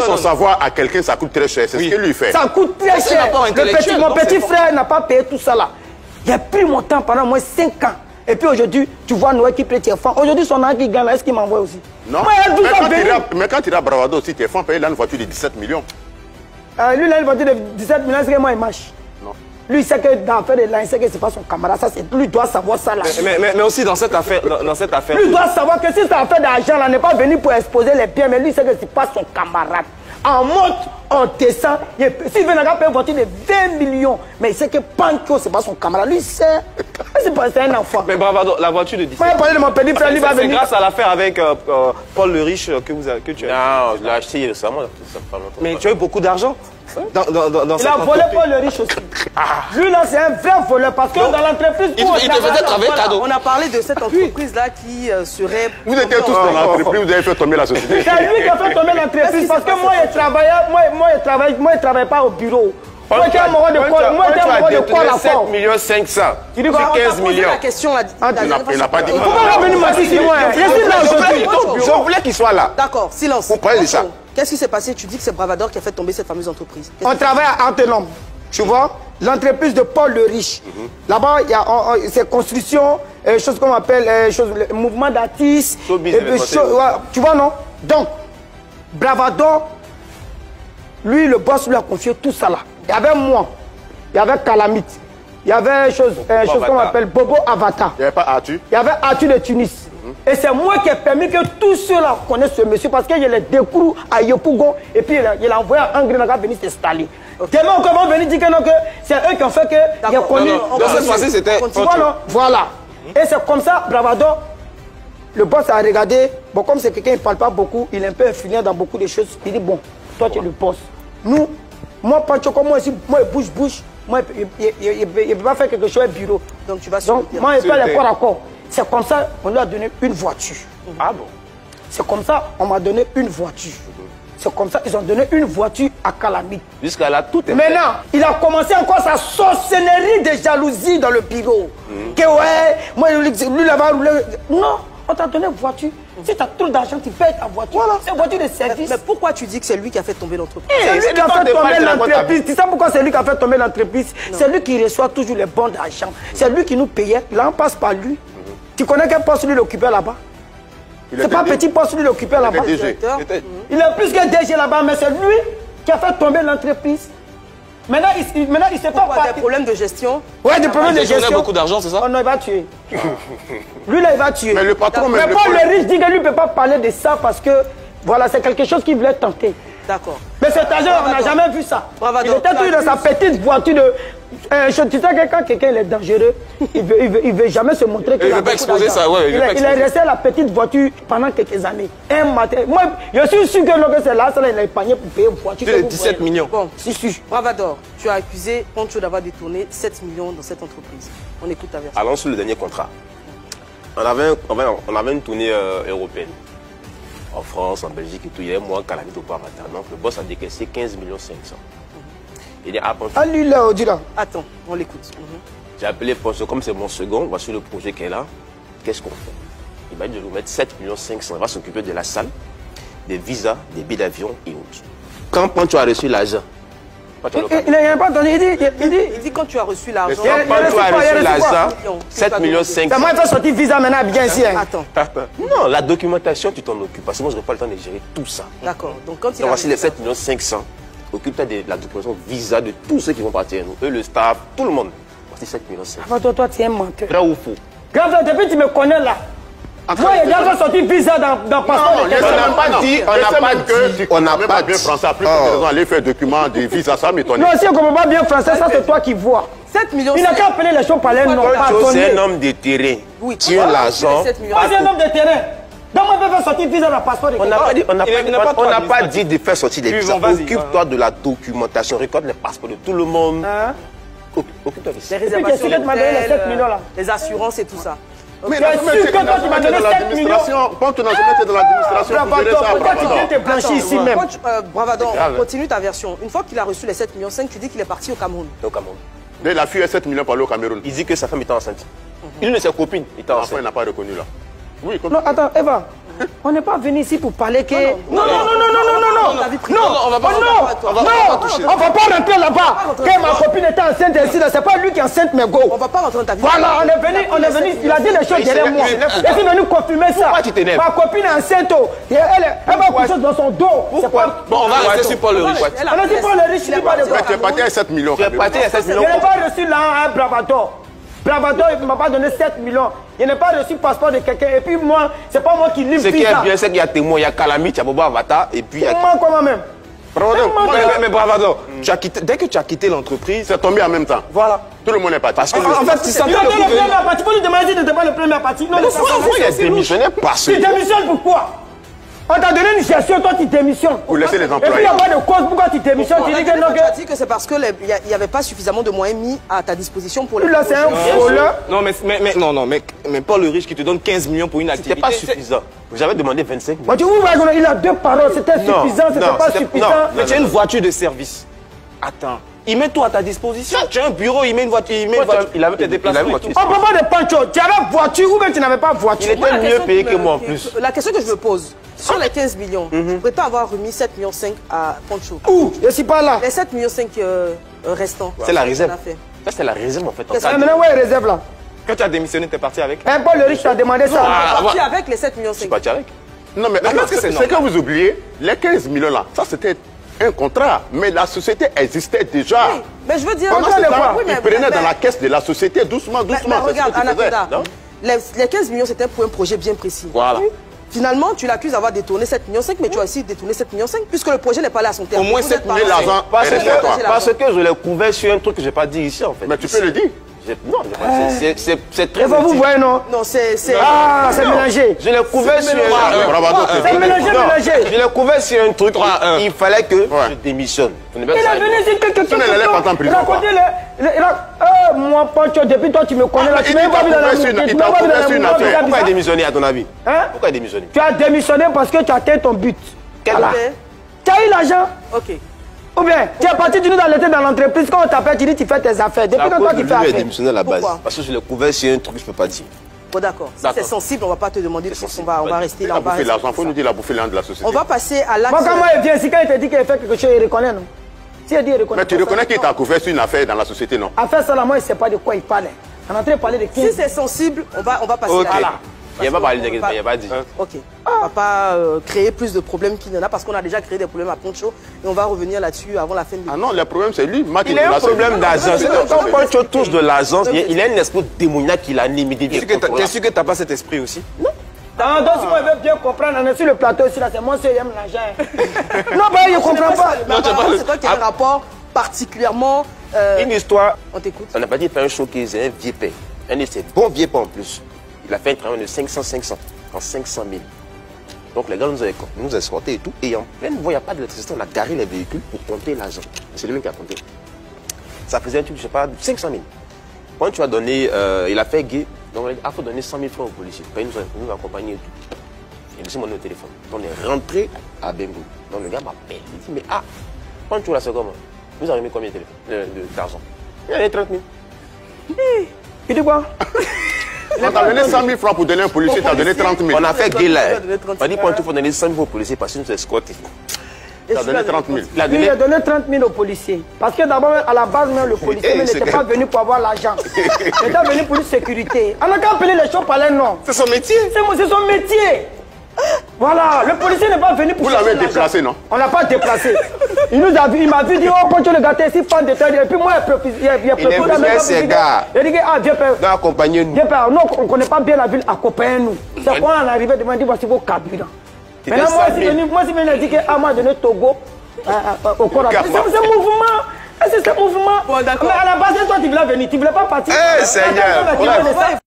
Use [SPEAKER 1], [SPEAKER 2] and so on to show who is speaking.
[SPEAKER 1] son savoir à quelqu'un, ça coûte très cher. C'est ce qu'il lui fait.
[SPEAKER 2] Ça coûte très cher. Mon petit frère n'a pas payé tout ça là. J'ai pris mon temps pendant moins 5 ans. Et puis aujourd'hui, tu vois Noël qui paye tes enfants. Aujourd'hui, son âge qui gagne, est-ce qu'il m'envoie aussi?
[SPEAKER 1] Non. Mais quand tu iras à Bravado aussi, tes enfants payent là une voiture de 17 millions.
[SPEAKER 2] Lui, il a une voiture de 17 millions, c'est que moi, il marche. Non. Lui, il sait que dans l'affaire de là, il sait que c'est pas son camarade. Ça, lui doit savoir ça là.
[SPEAKER 3] Mais aussi dans cette affaire.
[SPEAKER 2] Lui doit savoir que si cette affaire d'argent là n'est pas venu pour exposer les biens, mais lui, il sait que c'est pas son camarade. En monte, on descend. S'il veut payer une voiture de 20 millions, mais il sait que Pancho, c'est pas son camarade. Lui, il sait. C'est un enfant.
[SPEAKER 3] Mais Bravado, la voiture de 17
[SPEAKER 2] c'est
[SPEAKER 3] grâce à l'affaire avec Paul le Riche que tu as.
[SPEAKER 1] Non, je l'ai acheté récemment.
[SPEAKER 3] Mais tu as eu beaucoup d'argent.
[SPEAKER 2] Il a volé Paul le Riche aussi. Lui, là, c'est un vrai voleur parce que dans l'entreprise.
[SPEAKER 3] Il devait travailler cadeau.
[SPEAKER 4] On a parlé de cette entreprise-là qui serait.
[SPEAKER 1] Vous étiez tous dans l'entreprise, vous avez fait tomber la société.
[SPEAKER 2] C'est lui qui a fait tomber l'entreprise parce que moi, je travaillais pas au bureau. Moi, j'ai un moment de quoi la forme.
[SPEAKER 1] 7 millions 500.
[SPEAKER 2] Tu dis quoi?
[SPEAKER 4] 15 millions. La question,
[SPEAKER 1] il n'a pas dit.
[SPEAKER 2] Pourquoi revenir m'assister moi? Je suis là aujourd'hui.
[SPEAKER 1] Je voulais qu'il soit là.
[SPEAKER 4] D'accord, silence.
[SPEAKER 1] Vous parlez de ça.
[SPEAKER 4] Qu'est-ce qui s'est passé? Tu dis que c'est Bravador qui a fait tomber cette fameuse entreprise.
[SPEAKER 2] On travaille à Antenom. Tu vois, l'entreprise de Paul le Riche. Là-bas, il y a ces constructions, choses qu'on appelle mouvement d'artistes. Tu vois, non? Donc, Bravador, lui, le boss lui a confié tout ça là. Il y avait moi, il y avait Calamite, il y avait chose qu'on appelle Bobo Avatar.
[SPEAKER 1] Il n'y avait pas Arthur.
[SPEAKER 2] Il y avait Arthur de Tunis. Et c'est moi qui ai permis que tous ceux-là connaissent ce monsieur parce que je les découvre à Yopougon et puis il a envoyé un Angry venir s'installer. Tellement qu'on va venir dire que non, que c'est eux qui ont fait que il a connu.
[SPEAKER 3] Dans cette fois-ci, c'était.
[SPEAKER 2] Voilà. Et c'est comme ça, Bravador, le boss a regardé. Bon, comme c'est quelqu'un qui ne parle pas beaucoup, il est un peu influent dans beaucoup de choses. Il dit, bon, toi tu es le boss. Nous, moi, Pancho, comme moi ici, moi, bouge. Moi, il ne peut pas faire quelque chose au bureau.
[SPEAKER 4] Donc, tu vas
[SPEAKER 2] Donc, moi, il fait les corps à corps. C'est comme ça qu'on lui a donné une voiture.
[SPEAKER 1] Ah bon?
[SPEAKER 2] C'est comme ça qu'on m'a donné une voiture. C'est comme ça qu'ils ont donné une voiture à Calamite.
[SPEAKER 3] Jusqu'à là, tout est
[SPEAKER 2] maintenant, il a commencé encore sa sorcellerie de jalousie dans le bureau. Que ouais, moi, lui là-bas roulé. Non, on t'a donné une voiture. Si tu as trop d'argent, tu payes ta voiture. Voilà. C'est une voiture de service.
[SPEAKER 4] Mais pourquoi tu dis que c'est lui qui a fait tomber l'entreprise?
[SPEAKER 2] C'est lui qui a fait tomber l'entreprise. Tu sais pourquoi c'est lui qui a fait tomber l'entreprise? C'est lui qui reçoit toujours les bons d'argent. C'est lui qui nous payait. Là, on passe par lui. Tu connais quel poste lui l'occupait là-bas? C'est pas petit poste lui l'occupait là-bas. Il est plus que DG là-bas, mais c'est lui qui a fait tomber l'entreprise. Maintenant, il sait pas.
[SPEAKER 4] Des problèmes de gestion?
[SPEAKER 2] Ouais, des problèmes de gestion.
[SPEAKER 3] Il a beaucoup d'argent, c'est ça?
[SPEAKER 2] Oh non, il va tuer. Lui là, il va tuer.
[SPEAKER 1] Mais le patron,
[SPEAKER 2] mais Paul le Riche dit que lui ne peut pas parler de ça parce que voilà, c'est quelque chose qu'il voulait tenter.
[SPEAKER 4] D'accord.
[SPEAKER 2] Mais cet agent, on n'a jamais vu ça. Il était toujours dans sa petite voiture de. Tu sais que quand quelqu'un est dangereux, il veut jamais se montrer qu'il a beaucoup
[SPEAKER 3] exposer
[SPEAKER 2] d'argent.
[SPEAKER 3] ça, ouais,
[SPEAKER 2] il est resté à la petite voiture pendant quelques années. Un matin. Moi, je suis sûr que c'est là, il a épargné pour payer une voiture.
[SPEAKER 3] C'est 17 millions.
[SPEAKER 4] Bon, si. Bravador, tu as accusé Pancho d'avoir détourné 7 millions dans cette entreprise. On écoute ta version.
[SPEAKER 3] Allons sur le dernier contrat. On avait une tournée européenne. En France, en Belgique et tout, il y avait moi, Calamite au Parvata. Donc le boss a décaissé 15 millions 500. Il dit,
[SPEAKER 2] ah, lui là, on dit là.
[SPEAKER 4] Attends, on l'écoute.
[SPEAKER 3] J'ai appelé Ponce, comme c'est mon second, voici le projet qui est là. Qu'est-ce qu'on fait? Il m'a dit de nous mettre 7 millions 500. Il va s'occuper de la salle, des visas, des billets d'avion et autres. Quand Poncho a reçu l'argent,
[SPEAKER 2] il n'a pas donné,
[SPEAKER 4] il dit quand tu as reçu l'argent.
[SPEAKER 3] Quand Poncho a reçu l'argent, 7 millions 500.
[SPEAKER 2] C'est moi qui fais sortir visa maintenant bien ici.
[SPEAKER 4] Attends.
[SPEAKER 3] Non, la documentation, tu t'en occupes. Parce que moi, je n'ai pas le temps de gérer tout ça.
[SPEAKER 4] D'accord. Donc quand il
[SPEAKER 3] a voici les 7 millions 500. Occupe-toi de la documentation visa de tous ceux qui vont partir. Nous, eux, le staff, tout le monde. Voici 7 millions 500.
[SPEAKER 2] Toi, tu es un menteur.
[SPEAKER 3] Vrai ou faux?
[SPEAKER 2] Grave, depuis tu me connais là. Moi, il y a déjà sorti visa dans passeport.
[SPEAKER 1] On n'a pas bien français. Après, on aller faire document de visa, ça m'étonne.
[SPEAKER 2] Non, si on ne comprend pas bien français, ça c'est toi qui vois.
[SPEAKER 4] 7 millions.
[SPEAKER 2] Il n'a qu'à appeler les choses par leur nom.
[SPEAKER 3] C'est un homme de terrain.
[SPEAKER 4] Oui,
[SPEAKER 3] tu as l'argent.
[SPEAKER 2] C'est un homme de terrain. Donc, on peut faire sortir visa dans le passeport.
[SPEAKER 3] On n'a pas dit de faire sortir des visas. Occupe-toi de la documentation. Récolte les passeports de tout le monde. Occupe-toi de ça.
[SPEAKER 4] Les réservations d'hôtel, les assurances et tout ça.
[SPEAKER 1] Mais tu m'as donné 7 millions. Quand tu n'as jamais été dans l'administration,
[SPEAKER 2] pourquoi tu viens te blanchir ici même?
[SPEAKER 4] Bravador, continue ta version. Une fois qu'il a reçu les 7 millions 5, tu dis qu'il est parti au Cameroun.
[SPEAKER 3] Au Cameroun.
[SPEAKER 1] Il a fui 7 millions pour aller au Cameroun.
[SPEAKER 3] Il dit que sa femme était enceinte. Une de ses copines était enceinte.
[SPEAKER 1] Enfin, il n'a pas reconnu là. Oui,
[SPEAKER 2] non, attends, Eva. On n'est pas venu ici pour parler que...
[SPEAKER 3] Non,
[SPEAKER 1] on va pas.
[SPEAKER 2] On va pas rentrer là-bas. Quand ma copine était enceinte ici, c'est pas lui qui est enceinte, mais go.
[SPEAKER 4] On va pas rentrer dans ta vie.
[SPEAKER 2] Voilà, on est venu, il a dit les choses derrière moi. Il est venu confirmer ça.
[SPEAKER 3] Pourquoi tu t'énerves?
[SPEAKER 2] Ma copine est enceinte, elle va coucher dans son dos.
[SPEAKER 3] Bon, on va rester sur Paul le riche.
[SPEAKER 2] On a dit Paul le riche, il n'est pas de quoi.
[SPEAKER 1] Tu es parti à 7 millions.
[SPEAKER 3] Tu es parti à 7
[SPEAKER 2] Je
[SPEAKER 3] millions.
[SPEAKER 2] n'ai pas reçu là un bravador. Bravador, il ne m'a pas donné 7 millions. Je n'ai pas reçu le passeport de quelqu'un. Et puis moi, c'est pas moi qui livre.
[SPEAKER 3] Ce qui est bien, c'est qu'il y a témoin, il y a Calamite, il y a Bobo Avata, et puis il y a...
[SPEAKER 2] Moi, comment même?
[SPEAKER 5] Mais Bravador, dès que tu as quitté l'entreprise,
[SPEAKER 1] C'est tombé en même temps.
[SPEAKER 5] voilà.
[SPEAKER 1] Tout le monde est parti.
[SPEAKER 5] Parce que en fait, tu sentais
[SPEAKER 2] Il a
[SPEAKER 5] le
[SPEAKER 2] été
[SPEAKER 5] coup
[SPEAKER 2] le
[SPEAKER 5] de...
[SPEAKER 2] premier parti. Faut lui demander si tu n'étais pas le premier parti. Non,
[SPEAKER 3] Pourquoi il a démissionné? Parce que...
[SPEAKER 2] tu démissionnes pourquoi? On t'a donné une gestion, toi tu démissionnes.
[SPEAKER 1] Vous laissez les
[SPEAKER 2] Et puis il
[SPEAKER 1] employés.
[SPEAKER 2] n'y a pas de cause pourquoi tu démissionnes. Tu dis que non,
[SPEAKER 4] Tu as dit que c'est parce qu'il n'y avait pas suffisamment de moyens mis à ta disposition pour les
[SPEAKER 2] là c'est un
[SPEAKER 4] projets.
[SPEAKER 2] voleur.
[SPEAKER 5] Non, mais Paul le riche qui te donne 15 millions pour une
[SPEAKER 3] C'était
[SPEAKER 5] activité.
[SPEAKER 3] pas suffisant. J'avais demandé 25 millions.
[SPEAKER 2] Moi, tu vois, il a deux paroles. C'était
[SPEAKER 3] Non,
[SPEAKER 2] suffisant, c'était
[SPEAKER 3] non,
[SPEAKER 2] pas
[SPEAKER 3] c'était-
[SPEAKER 2] suffisant.
[SPEAKER 3] non.
[SPEAKER 5] Mais tu as une voiture de service. Attends. Il met tout à ta disposition. Tu as un bureau, il met une voiture, il met une voiture.
[SPEAKER 3] Il avait
[SPEAKER 5] tes
[SPEAKER 3] une
[SPEAKER 5] déplacements.
[SPEAKER 3] voiture.
[SPEAKER 5] et tout.
[SPEAKER 2] On parle pas de Pancho. Tu avais voiture ou bien tu n'avais pas voiture.
[SPEAKER 3] Il était
[SPEAKER 4] La
[SPEAKER 3] mieux
[SPEAKER 4] question
[SPEAKER 3] payé
[SPEAKER 4] qui
[SPEAKER 3] que
[SPEAKER 4] me-
[SPEAKER 3] moi en plus.
[SPEAKER 4] La question que je me pose, sur les 15 millions, je prétends avoir remis 7,5 millions à Poncho.
[SPEAKER 2] Où? Je suis pas là.
[SPEAKER 4] Les 7,5 millions restants.
[SPEAKER 3] C'est la
[SPEAKER 4] qu'est-ce
[SPEAKER 3] réserve.
[SPEAKER 4] qu'on a fait?
[SPEAKER 3] Ça, c'était la réserve en fait.
[SPEAKER 4] Qu'est-ce
[SPEAKER 2] Ah, maintenant, où est réserve là?
[SPEAKER 5] Quand tu as démissionné, tu es parti avec.
[SPEAKER 2] Un Paul le riche t'a demandé ça.
[SPEAKER 4] On est parti avec les 7,5 millions.
[SPEAKER 3] Je suis parti avec.
[SPEAKER 1] Non, mais
[SPEAKER 5] parce que c'est
[SPEAKER 1] c'est quand vous oubliez, les 15 millions là, ça c'était un contrat. Mais la société existait déjà.
[SPEAKER 4] Oui, mais je veux dire...
[SPEAKER 1] Pendant ce temps,
[SPEAKER 4] Oui, mais-
[SPEAKER 1] ils prenaient
[SPEAKER 4] mais-
[SPEAKER 1] dans la caisse de la société doucement,
[SPEAKER 4] mais
[SPEAKER 1] doucement. c'est ce
[SPEAKER 4] regarde,
[SPEAKER 1] que tu faisais,
[SPEAKER 4] Anaconda,
[SPEAKER 1] non?
[SPEAKER 4] les 15 millions, c'était pour un projet bien précis.
[SPEAKER 3] Voilà.
[SPEAKER 4] Finalement, tu l'accuses d'avoir détourné 7,5 millions, mais tu as aussi détourné 7,5 millions, puisque le projet n'est pas allé à son terme.
[SPEAKER 5] Au moins
[SPEAKER 4] Vous
[SPEAKER 5] 7
[SPEAKER 4] êtes pas
[SPEAKER 5] millions
[SPEAKER 4] là.
[SPEAKER 1] l'argent.
[SPEAKER 3] Parce
[SPEAKER 1] Elle est
[SPEAKER 3] que,
[SPEAKER 1] toi.
[SPEAKER 3] parce que je l'ai couvert sur un truc que je n'ai pas dit ici en fait.
[SPEAKER 1] Mais tu peux le dire.
[SPEAKER 3] Non, c'est très
[SPEAKER 2] Et vous
[SPEAKER 3] utile.
[SPEAKER 2] voyez, non?
[SPEAKER 4] Non, c'est...
[SPEAKER 2] Ah, c'est mélangé.
[SPEAKER 3] Je l'ai couvert sur
[SPEAKER 2] C'est mélangé, mélangé.
[SPEAKER 3] Je l'ai couvert sur un truc. Il fallait que je démissionne.
[SPEAKER 2] Il est venu ici
[SPEAKER 1] Tu ne l'allais pas en prison,
[SPEAKER 2] raconter moi, Pancho, depuis toi, tu me connais là. Tu m'as pas vu dans la
[SPEAKER 1] il
[SPEAKER 3] Pourquoi il a démissionné à ton avis?
[SPEAKER 2] Hein?
[SPEAKER 3] Pourquoi il a démissionné?
[SPEAKER 2] Tu as démissionné parce que tu as atteint ton but.
[SPEAKER 3] Quel
[SPEAKER 2] Voilà.
[SPEAKER 3] but?
[SPEAKER 2] Tu as eu l'argent.
[SPEAKER 4] Ok.
[SPEAKER 2] Ou bien, tu es parti, tu nous as laissé dans l'entreprise. Quand on t'appelle, tu dis tu fais tes affaires. Depuis quand toi tu fais
[SPEAKER 3] Il a
[SPEAKER 2] affaire?
[SPEAKER 3] démissionné à la base.
[SPEAKER 4] Pourquoi?
[SPEAKER 3] Parce que je l'ai couvert sur un truc que je ne peux pas dire.
[SPEAKER 4] Bon, d'accord. Si c'est sensible, on ne va pas te demander plus. On va rester
[SPEAKER 1] Il
[SPEAKER 4] là.
[SPEAKER 1] a
[SPEAKER 4] On va
[SPEAKER 1] bouffé
[SPEAKER 4] rester
[SPEAKER 1] l'argent, il faut
[SPEAKER 4] comme
[SPEAKER 1] nous
[SPEAKER 4] ça.
[SPEAKER 1] dire la bouffer l'argent de la société.
[SPEAKER 4] On va passer à l'axe...
[SPEAKER 2] Moi, quand moi, il vient ici, quand il te dit qu'il fait quelque chose, il reconnaît, non? Si il dit il reconnaît.
[SPEAKER 1] Mais tu reconnais qu'il t'a couvert sur une affaire dans la société, non?
[SPEAKER 2] Affaire ça, là, moi, il ne sait pas de quoi il parle. On est en train de parler de 15.
[SPEAKER 4] Si c'est sensible, on va passer
[SPEAKER 3] Ok.
[SPEAKER 4] à là.
[SPEAKER 3] Il n'y a pas parlé de il n'y a pas dit.
[SPEAKER 4] Ok. On ne va pas créer plus de problèmes qu'il y en a parce qu'on a déjà créé des problèmes à Poncho et on va revenir là-dessus avant la fin de
[SPEAKER 1] Ah non, le problème c'est lui.
[SPEAKER 3] Il a un problème d'argent. Quand Poncho touche de l'argent, il a une espèce de démoniaque qui l'anime.
[SPEAKER 5] T'es sûr que tu n'as pas cet esprit aussi?
[SPEAKER 2] Donc, si moi, je veux bien comprendre, on est sur le plateau ici, là, c'est moi seul qui aime l'argent. Non, bah, il ne comprend pas.
[SPEAKER 4] C'est toi qui as un rapport particulièrement...
[SPEAKER 3] Une histoire.
[SPEAKER 4] On t'écoute.
[SPEAKER 3] On n'a pas dit faire un showcase, un vieux père. Un de ses bons vieux pères en plus. Il a fait un travail de 500 en 500 000. Donc les gars nous escortés et tout. Et en pleine voie, il n'y a pas d'électricité. On a garé les véhicules pour compter l'argent. C'est lui-même qui a compté. Ça faisait un truc, je ne sais pas, 500 000. Quand tu as donné, il a fait gay. Donc il faut donner 100 000 francs aux policiers. Quand il nous a accompagnés et tout. Il a laissé mon numéro de téléphone. Donc on est rentré à Bengo. Donc le gars m'appelle. Il dit, mais quand tu l'as c'est comment? Vous avez mis combien d'argent? Il y avait 30 000.
[SPEAKER 2] Il dit quoi?
[SPEAKER 1] On t'a donné 100 000 francs pour donner un policier, tu as donné 30 000.
[SPEAKER 3] On a fait gay là. On a dit, quand
[SPEAKER 4] il
[SPEAKER 3] il faut donner 100 000 aux policiers parce qu'ils nous escortent.
[SPEAKER 1] Tu as donné 30 000.
[SPEAKER 3] Il a
[SPEAKER 2] Lui, il
[SPEAKER 3] donné.
[SPEAKER 2] a donné 30 000 au policier. Parce que d'abord, à la base, même, le policier n'était pas venu pour avoir l'argent. Il était venu pour une sécurité. On n'a qu'à appeler les choses par leur nom.
[SPEAKER 5] C'est son métier.
[SPEAKER 2] C'est son métier. Voilà, le policier n'est pas venu pour
[SPEAKER 1] Vous
[SPEAKER 2] chercher
[SPEAKER 1] l'avez
[SPEAKER 2] l'argent.
[SPEAKER 1] déplacé, non?
[SPEAKER 2] On l'a pas déplacé. Il m'a vu dire, oh, quand tu le gâtais ici, fan de terre. Et puis moi, il a
[SPEAKER 3] aime ses gars.
[SPEAKER 2] Il a dit, ah, viens, père.
[SPEAKER 3] Donc accompagnez-nous.
[SPEAKER 2] Viens, père. Non, on ne connaît pas bien la ville, accompagnez-nous. C'est quand on est arrivé devant, il dit, voici vos carburants. Maintenant, moi, si venu, il a dit que, ah, moi, donné Togo au Coran. C'est un mouvement. C'est un mouvement.
[SPEAKER 4] Bon, d'accord.
[SPEAKER 2] Mais à la base, toi, tu voulais venir. Tu ne voulais pas partir.
[SPEAKER 3] Eh, Seigneur.
[SPEAKER 2] Tu voulais ça.